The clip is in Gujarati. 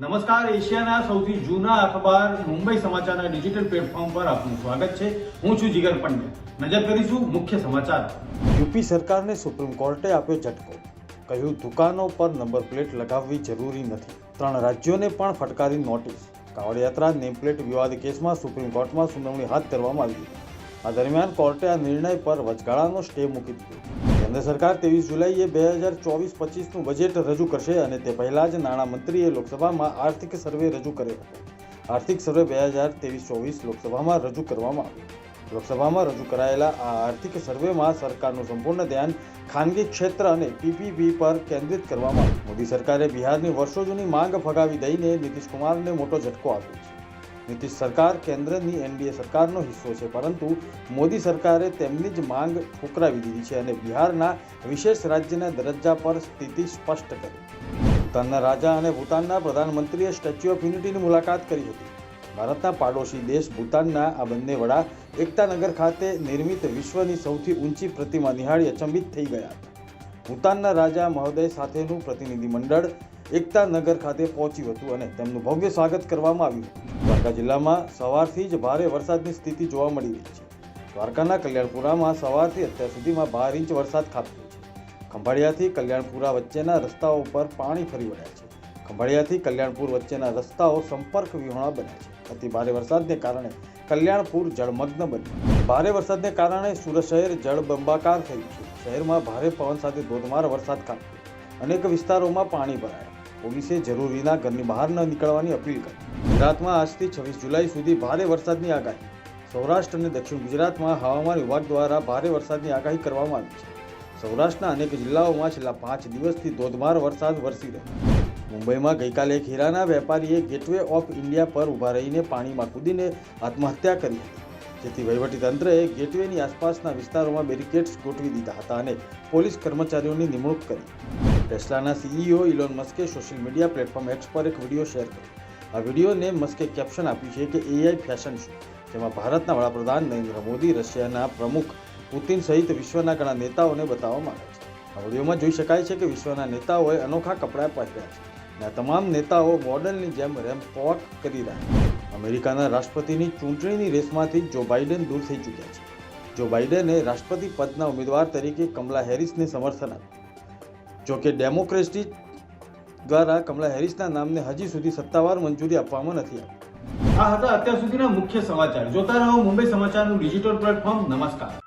નમસ્કાર, એશિયાના સૌથી જૂના અખબાર મુંબઈ સમાચારના ડિજિટલ પ્લેટફોર્મ પર આપનું સ્વાગત છે. હું છું જીગર પંડ્યા. નજર કરીશું મુખ્ય સમાચાર. યુપી સરકારને સુપ્રીમ કોર્ટે આપ્યો ઝટકો. કહ્યું દુકાનો પર નંબર પ્લેટ લગાવવી જરૂરી નથી. 3 રાજ્યોને પણ ફટકારી નોટિસ. કાવડ યાત્રા નેમ પ્લેટ વિવાદ કેસમાં સુપ્રીમ કોર્ટમાં સુનાવણી હાથ ધરવામાં આવી હતી. આ દરમિયાન કોર્ટે આ નિર્ણય પર વચગાળાનો સ્ટે મૂકી દીધો. કેન્દ્ર સરકાર 23 જુલાઈએ 2024-25નું બજેટ રજૂ કરશે અને તે પહેલા જ નાણામંત્રીએ લોકસભામાં આર્થિક સર્વે રજૂ કર્યો હતો. આર્થિક સર્વે 2023-24 લોકસભામાં રજૂ કરવામાં આવ્યો. લોકસભામાં રજૂ કરાયેલા આ આર્થિક સર્વેમાં સરકારનું સંપૂર્ણ ધ્યાન ખાનગી ક્ષેત્ર અને પીપીપી પર કેન્દ્રિત કરવામાં આવ્યું. મોદી સરકારે બિહારની વર્ષો જૂની માંગ ફગાવી દઈને નીતિશ કુમારને મોટો ઝટકો આપ્યો છે. નીતિશ સરકાર કેન્દ્રની એનડીએ સરકારનો હિસ્સો છે, પરંતુ મોદી સરકારે તેમની જ માંગ ઠુકરાવી દીધી છે અને બિહારના વિશેષ રાજ્યના દરજ્જા પર સ્થિતિ સ્પષ્ટ કરી. ભૂતાનના રાજા અને ભૂતાનના પ્રધાનમંત્રીએ સ્ટેચ્યુ ઓફ યુનિટીની મુલાકાત કરી હતી. ભારતના પાડોશી દેશ ભૂતાનના આ બંને વડા એકતાનગર ખાતે નિર્મિત વિશ્વની સૌથી ઊંચી પ્રતિમા નિહાળી અચંબિત થઈ ગયા હતા. ભૂતાનના રાજા મહોદય સાથેનું પ્રતિનિધિ મંડળ એકતાનગર ખાતે પહોંચ્યું હતું અને તેમનું ભવ્ય સ્વાગત કરવામાં આવ્યું હતું. દ્વારકા જિલ્લામાં સવારથી જ ભારે વરસાદની સ્થિતિ જોવા મળી રહી છે. દ્વારકાના કલ્યાણપુરામાં સવારથી અત્યાર સુધીમાં 12 ઇંચ વરસાદ ખાબક્યો છે. ખંભાળિયાથી કલ્યાણપુરા વચ્ચેના રસ્તાઓ પર પાણી ફરી વળ્યા છે. ખંભાળિયાથી કલ્યાણપુર વચ્ચેના રસ્તાઓ સંપર્ક વિહોણા બન્યા છે. અતિ ભારે વરસાદને કારણે કલ્યાણપુર જળમગ્ન બન્યું. ભારે વરસાદને કારણે સુરત શહેર જળબંબાકાર થયું છે. શહેરમાં ભારે પવન સાથે ધોધમાર વરસાદ ખાબક્યો. અનેક વિસ્તારોમાં પાણી ભરાયા. પોલીસે જરૂરીના ઘરની બહાર ન નીકળવાની અપીલ કરી. ગુજરાતમાં આજથી 26 જુલાઈ સુધી ભારે વરસાદની આગાહી. સૌરાષ્ટ્ર અને દક્ષિણ ગુજરાતમાં હવામાન વિભાગ દ્વારા ભારે વરસાદની આગાહી કરવામાં આવી છે. સૌરાષ્ટ્રના અનેક જિલ્લાઓમાં છેલ્લા 5 દિવસથી ધોધમાર વરસાદ વરસી રહ્યો. મુંબઈમાં ગઈકાલે એક હીરાના વેપારીએ ગેટવે ઓફ ઇન્ડિયા પર ઊભા રહીને પાણીમાં કૂદીને આત્મહત્યા કરી હતી. જેથી વહીવટીતંત્રએ ગેટવેની આસપાસના વિસ્તારોમાં બેરિકેડ્સ ગોઠવી દીધા હતા અને પોલીસ કર્મચારીઓની નિમણૂક કરી. ટેસ્લાના સીઈઓ ઇલોન મસ્કે સોશિયલ મીડિયા પ્લેટફોર્મ એક્સ પર એક વિડીયો શેર કર્યો. આ વિડીયોને મસ્કે કેપ્શન આપ્યું છે કે એઆઈ ફેશન શો, જેમાં ભારતના વડાપ્રધાન નરેન્દ્ર મોદી, રશિયાના પ્રમુખ પુતિન સહિત વિશ્વના ઘણા નેતાઓને બતાવવામાં આવ્યા છે. આ વિડીયોમાં જોઈ શકાય છે કે વિશ્વના નેતાઓએ અનોખા કપડાં પહેર્યા છે અને આ તમામ નેતાઓ મોડલની જેમ રેમ્પ વોક કરી રહ્યા છે. અમેરિકાના રાષ્ટ્રપતિની ચૂંટણીની રેસમાંથી જો બાઇડન દૂર થઈ ચૂક્યા છે. જો બાઇડને રાષ્ટ્રપતિ પદના ઉમેદવાર તરીકે કમલા હેરિસને સમર્થન આપ્યું. જોકે ડેમોક્રેટિક દ્વારા કમલા હેરિસના નામને હજી સુધી સત્તાવાર મંજૂરી આપવામાં નથી આવી. આ હતા અત્યાર સુધીના મુખ્ય સમાચાર. જોતા રહો મુંબઈ સમાચારનું ડિજિટલ પ્લેટફોર્મ. નમસ્કાર.